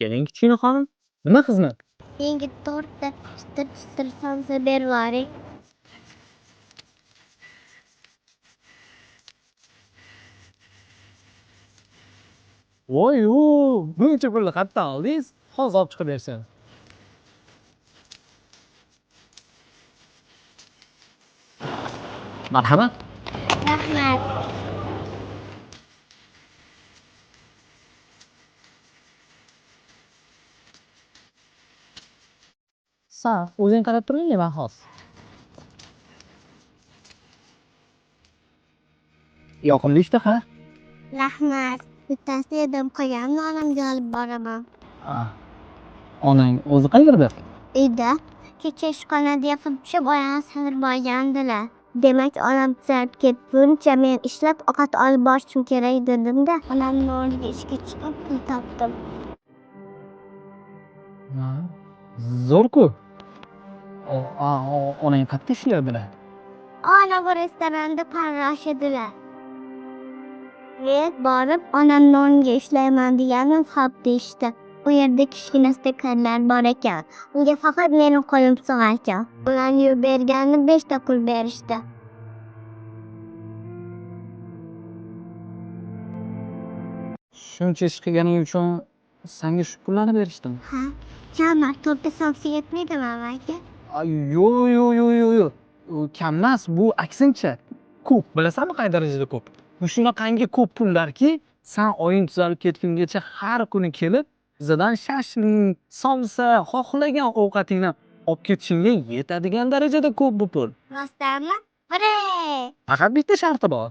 keling kichkina xonim. Nima xizmat? Menga to'rtta chitir somsa bervoring. Voy, buncha pulni qayerdan oldingiz? Hozir olib chiqib bersin. Marhamat. Rahmat. O'zing qarab turing, nima xos. Yoqimli ishtaha. Rahmat. Bittasi yedim qo'yamni onamga olib boraman. Onang o'zi qayerda? Uyda kecha ishxonada yopib tushib oyog'ini sindirib olgandilar. Demak onam tuzalib ketguncha men ishlab ovqat olib borishim kerak dedimda onamni o'rniga ishga chiqib pul topdim. Zo'r-ku. Onang qayerda ishlaydilar? Onam restoranda farrosh edilar. Men borib onamni o'rniga ishlayman deganim xo'p deyishdi. U yerda kichkina stakanlar bor ekan. Unga faqat mening qo'lim sig'arkan. Ular yuvib berganini 5 ta pul berishdi. Shuncha ish qilganing uchun senga shu pullarni berishdimi? Ha, kamar to'rtta somsa yetmaydimi amaga? Yo'q. Kam emas, bu aksincha. Ko'p. Bilasanmi qay darajada ko'p? Bu shunaqangi ko'p pullarki, sen oying tuzalib ketgungacha har kuni kelib, bizdan shashlik, somsa, xohlagan ovqatingni olib ketishingga yetadigan darajada ko'p bu pul. Rostdanmi? Hurray! Faqat bitta sharti bor.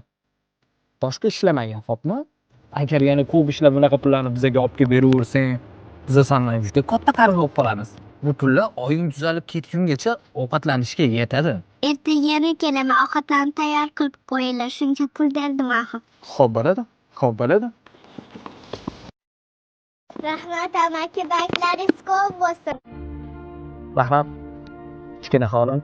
Boshqa ishlamagin, xo'pmi? Agar yana ko'p ishlab bunaqa pullarni bizga olib kelib beraversang, biz sendan juda katta qarz olib qolamiz. Bu pullar oying tuzalib ketgungacha ovqatlanishga yetadi. Ertaga yana kelaman, ovqatlarni tayyor qilib qo'yinglar. Shuncha pul berdim axir. Xo'p bo'ladi. Rahmat amaki, banklaringiz ko'p bo'lsin. Rahmat. Kichkina xonim.